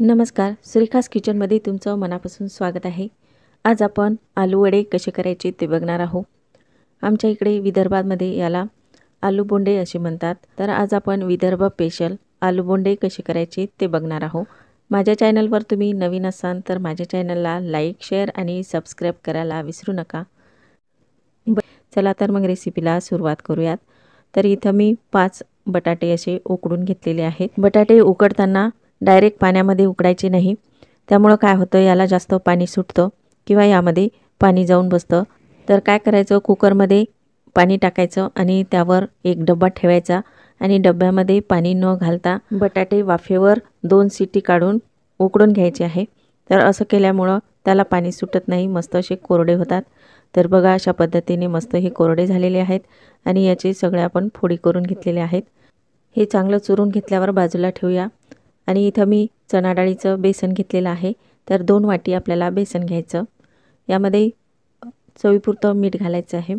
नमस्कार, श्रीखास किचनमध्ये तुमचं मनापासून स्वागत आहे। आज आपण आलू वडे कसे करायचे ते बघणार आहोत। आमच्या इकडे विदर्भामध्ये याला आलू बोंडे असे म्हणतात। तर आज आपण विदर्भ स्पेशल आलू बोंडे कसे करायचे ते बघणार आहोत। माझ्या चॅनलवर तुम्ही नवीन असाल तर माझ्या चॅनलला लाईक, शेअर आणि सबस्क्राइब करायला विसरू नका। चला तर मग रेसिपीला सुरुवात करूयात। तर इथं मी 5 बटाटे असे उकडून घेतलेले आहेत। बटाटे उकडताना डायरेक्ट पाण्यामध्ये उकडायचे नाही, त्यामुळे काय होतं याला जास्त पाणी सुटतं किंवा यामध्ये पाणी जाऊन बसतं। तर काय करायचं, कुकरमध्ये पाणी टाकायचं आणि त्यावर एक डब्बा ठेवायचा आणि डब्यामध्ये पाणी न घालता बटाटे वाफेवर 2 शिटी काढून उकडून घ्यायचे आहे। तर असं केल्यामुळे त्याला पाणी सुटत नाही, मस्त असे कोरडे होतात। तर बघा अशा पद्धतीने मस्त हे कोरडे झालेले आहेत आणि याचे सगळे आपण फोडी करून घेतलेले आहेत। हे चांगलं चुरून घेतल्यावर बाजूला ठेवूया। आणि इथं मी चणा डाळीचं बेसन घेतलेलं आहे। तर 2 वाटी आपल्याला बेसन घ्यायचं, यामध्ये चवीपुरतं मीठ घालायचं आहे।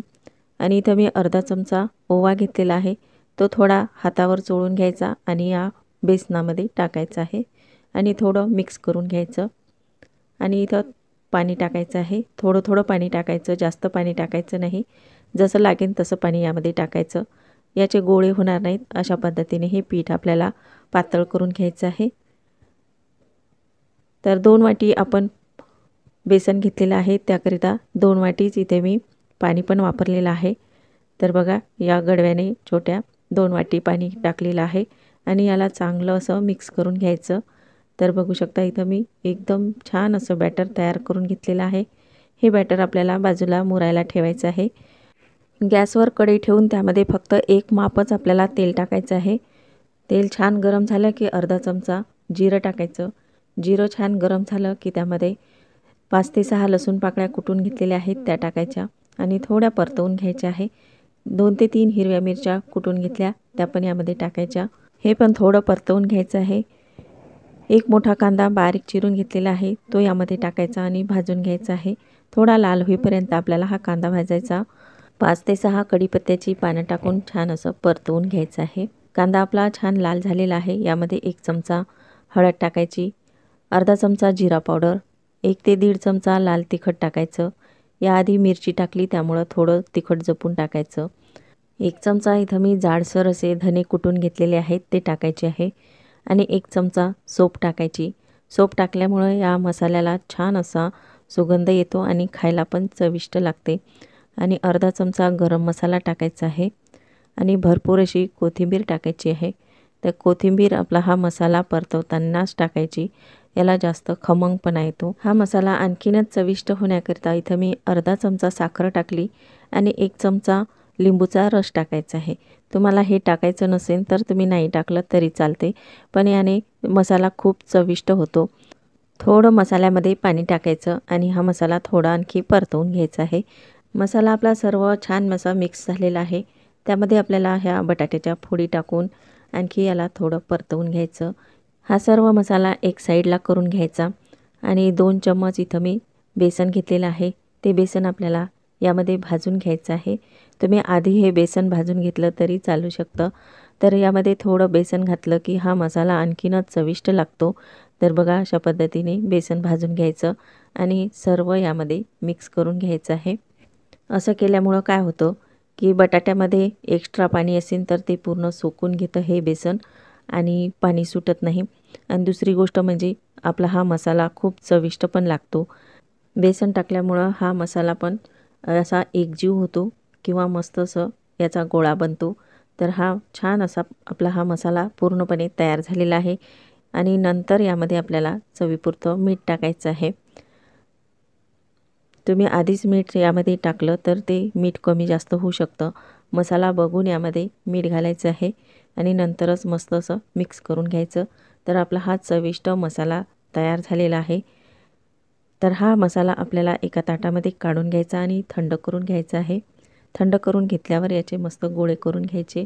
आणि इथं मी अर्धा चमचा ओवा घेतलेला आहे, तो थोडा हातावर चोळून घ्यायचा आणि या बेसनामध्ये टाकायचा आहे आणि थोडं मिक्स करून घ्यायचं। आणि इथं पाणी टाकायचं आहे, थोडं थोडं पाणी टाकायचं, जास्त पाणी टाकायचं नाही, जसं लागेल तसं पाणी यामध्ये टाकायचं। याचे गोळे होणार नाहीत, अशा पद्धतीने हे पीठ आपल्याला पातळ करून घ्यायचं आहे। तर 2 वाटी आपण बेसन घेतलेलं आहे, त्याकरिता 2 वाटीच इथे मी पाणी पण वापरलेलं आहे। तर बघा या गडव्याने छोट्या 2 वाटी पाणी टाकलेलं आहे आणि याला चांगलं असं मिक्स करून घ्यायचं। तर बघू शकता इथं मी एकदम छान असं बॅटर तयार करून घेतलेलं आहे। हे बॅटर आपल्याला बाजूला मुरायला ठेवायचं आहे। गॅसवर कढई ठेवून त्यामध्ये फक्त एक मापच आपल्याला तेल टाकायचं आहे। तेल छान गरम झालं की अर्धा चमचा जिरं टाकायचं। जिरं छान गरम झालं की त्यामध्ये 5 ते 6 लसूण पाकळ्या कुटून घेतलेल्या आहेत त्या टाकायच्या आणि थोड्या परतवून घ्यायच्या आहे। 2 ते 3 हिरव्या मिरच्या कुटून घेतल्या त्या पण यामध्ये टाकायच्या, हे पण थोडं परतवून घ्यायचं आहे। एक मोठा कांदा बारीक चिरून घेतलेला आहे, तो यामध्ये टाकायचा आणि भाजून घ्यायचा आहे। थोडा लाल होईपर्यंत आपल्याला हा कांदा भाजायचा। 5 ते 6 कढीपत्त्याची पानं टाकून छान असं परतवून घ्यायचं आहे। कांदा आपला छान लाल झालेला आहे, यामध्ये 1 चमचा हळद टाकायची, अर्धा चमचा जिरा पावडर, 1 ते 1.5 चमचा लाल तिखट टाकायचं। याआधी मिरची टाकली त्यामुळे थोडं तिखट जपून टाकायचं। 1 चमचा इथं मी जाडसर असे धने कुटून घेतलेले आहेत ते टाकायचे आहे आणि 1 चमचा सोप टाकायची। सोप टाकल्यामुळे या मसाल्याला छान असा सुगंध येतो आणि खायला पण चविष्ट लागते। आणि अर्धा चमचा गरम मसाला टाकायचा आहे आणि भरपूर अशी कोथिंबीर टाकायची आहे। तर कोथिंबीर आपला हा मसाला परतवतानाच टाकायची, याला जास्त खमंगपणा येतो। हा मसाला आणखीनच चविष्ट होण्याकरिता इथं मी अर्धा चमचा साखर टाकली आणि 1 चमचा लिंबूचा रस टाकायचा आहे। तुम्हाला हे टाकायचं नसेल तर तुम्ही नाही टाकलं तरी चालते, पण याने मसाला खूप चविष्ट होतो। थोडं मसाल्यामध्ये पाणी टाकायचं आणि हा मसाला थोडा आणखी परतवून घ्यायचा आहे। मसाला आपला सर्व छान मसा मिक्स झालेला आहे, त्यामध्ये आपल्याला ह्या बटाट्याच्या फोडी टाकून आणखी याला थोडं परतवून घ्यायचं। हा सर्व मसाला एक साईडला करून घ्यायचा आणि 2 चम्मच इथं मी बेसन घेतलेलं आहे, ते बेसन आपल्याला यामध्ये भाजून घ्यायचं आहे। तुम्ही आधी हे बेसन भाजून घेतलं तरी चालू शकतं। तर यामध्ये थोडं बेसन घातलं की हा मसाला आणखीनच चविष्ट लागतो। तर बघा अशा पद्धतीने बेसन भाजून घ्यायचं आणि सर्व यामध्ये मिक्स करून घ्यायचं आहे। असं केल्यामुळं काय होतं की बटाट्यामध्ये एक्स्ट्रा पाणी असेल तर ते पूर्ण सोकून घेतं हे बेसन आणि पाणी सुटत नाही। आणि दुसरी गोष्ट म्हणजे आपला हा मसाला खूप चविष्ट पण लागतो। बेसन टाकल्यामुळं हा मसाला पण असा एकजीव होतो किंवा मस्त असं याचा गोळा बनतो। तर हा छान असा आपला हा मसाला पूर्णपणे तयार झालेला आहे आणि नंतर यामध्ये आपल्याला चवीपुरतं मीठ टाकायचं आहे। तुम्ही आधीच मीठ यामध्ये टाकलं तर ते मीठ कमी जास्त होऊ शकतं। मसाला बघून यामध्ये मीठ घालायचं आहे आणि नंतरच मस्त असं मिक्स करून घ्यायचं। तर आपला हा चविष्ट मसाला तयार झालेला आहे। तर हा मसाला आपल्याला एका ताटामध्ये काढून घ्यायचा आणि थंड करून घ्यायचा आहे। थंड करून घेतल्यावर याचे मस्त गोळे करून घ्यायचे।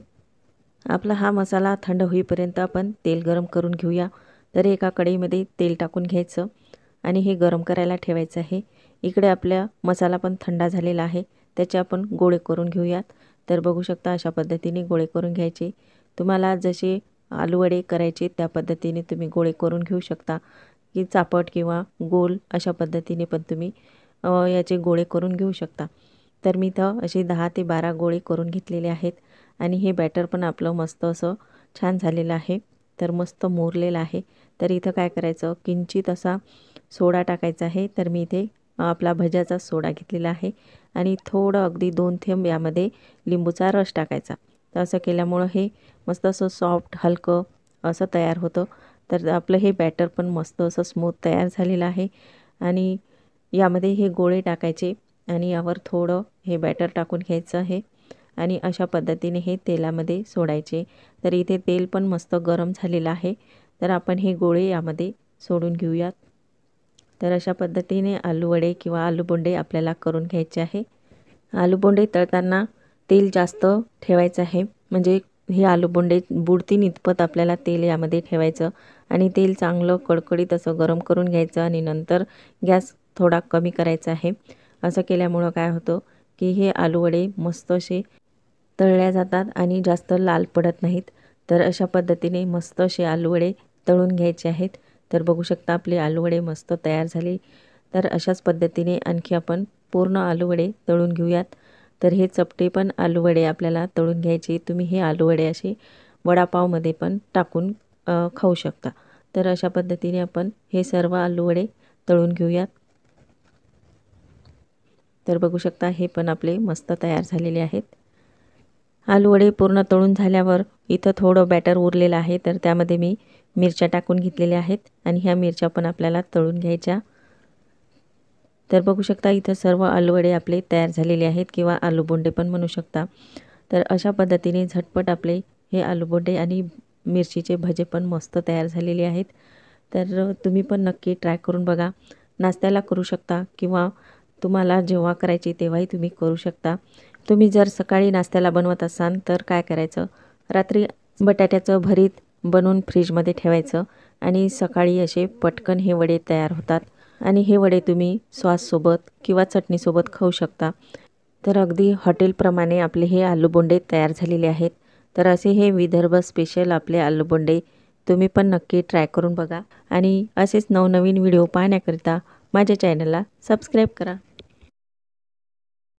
आपला हा मसाला थंड होईपर्यंत आपण तेल गरम करून घेऊया। तर एका कढईमध्ये तेल टाकून घ्यायचं आणि हे गरम करायला ठेवायचं आहे। इकडे आपला मसाला पण थंड झालेला आहे, त्याचे आपण गोळे करून घेऊयात। तर बघू शकता अशा पद्धतीने गोळे करून घ्यायचे। तुम्हाला जसे आलूवडे करायचे त्या पद्धतीने तुम्ही गोळे करून घेऊ शकता, की चापट किंवा गोल अशा पद्धतीने पण तुम्ही याचे गोळे करून घेऊ शकता। तर मी इथं असे 10 ते 12 गोळे करून घेतलेले आहेत आणि हे बॅटर पण आपलं मस्त असं छान झालेलं आहे, तर मस्त मुरलेलं आहे। तर इथं काय करायचं, किंचित असा सोडा टाकायचा आहे। तर मी इथे आपला भज्याचा सोडा घेतलेला आहे आणि थोडं अगदी 2 थेंब यामध्ये लिंबूचा रस टाकायचा। तर असं केल्यामुळं हे मस्त असं सॉफ्ट हलकं असं तयार होतं। तर आपलं हे बॅटर पण मस्त असं स्मूथ तयार झालेलं आहे आणि यामध्ये हे गोळे टाकायचे आणि यावर थोडं हे बॅटर टाकून घ्यायचं आहे आणि अशा पद्धतीने हे तेलामध्ये सोडायचे। तर इथे तेल पण मस्त गरम झालेलं आहे, तर आपण हे गोळे यामध्ये सोडून घेऊयात। तर अशा पद्धतीने आलूवडे किंवा आलूबोंडे आपल्याला करून घ्यायचे आहे। आलूबोंडे तळताना तेल जास्त ठेवायचं आहे, म्हणजे हे आलूबोंडे बुडतील इतपत आपल्याला तेल यामध्ये ठेवायचं आणि तेल चांगलं कडकडीत असं गरम करून घ्यायचं आणि नंतर गॅस थोडा कमी करायचा आहे। असं केल्यामुळं काय होतं, की हे आलूवडे मस्त असे तळल्या जातात आणि जास्त लाल पडत नाहीत। तर अशा पद्धतीने मस्त असे आलूवडे तळून घ्यायचे आहेत। तर बघू शकता आपले आलूवडे मस्त तयार झाले। तर अशाच पद्धतीने आणखी आपण पूर्ण आलूवडे तळून घेऊयात। तर हे चपटे पण आलूवडे आपल्याला तळून घ्यायचे। तुम्ही हे आलूवडे असे वडापावमध्ये पण टाकून खाऊ शकता। तर अशा पद्धतीने आपण हे सर्व आलूवडे तळून घेऊयात। तर बघू शकता हे पण आपले मस्त तयार झालेले आहेत। आलूवडे पूर्ण तळून झाल्यावर इथं थोडं बॅटर उरलेलं आहे, तर त्यामध्ये मी मिरच्या टाकून घेतलेल्या आहेत आणि ह्या मिरच्या पण आपल्याला तळून घ्यायच्या। तर बघू शकता इथं सर्व आलूवडे आपले तयार झालेले आहेत किंवा आलूबोंडे पण म्हणू शकता। तर अशा पद्धतीने झटपट आपले हे आलूबोंडे आणि मिरचीचे भजे पण मस्त तयार झालेले आहेत। तर तुम्ही पण नक्की ट्राय करून बघा। नाश्त्याला करू शकता किंवा तुम्हाला जेव्हा करायची तेव्हाही तुम्ही करू शकता। तुम्ही जर सकाळी नाश्त्याला बनवत असाल तर काय करायचं, रात्री बटाट्याचं भरीत बनवून फ्रीजमध्ये ठेवायचं आणि सकाळी असे पटकन हे वडे तयार होतात आणि हे वडे तुम्ही सॉससोबत किंवा चटणीसोबत खाऊ शकता। तर अगदी हॉटेलप्रमाणे आपले हे आलूबोंडे तयार झालेले आहेत। तर असे हे विदर्भ स्पेशल आपले आलूबोंडे तुम्ही पण नक्की ट्राय करून बघा आणि असेच नवनवीन व्हिडिओ पाहण्याकरिता माझ्या चॅनलला सबस्क्राईब करा।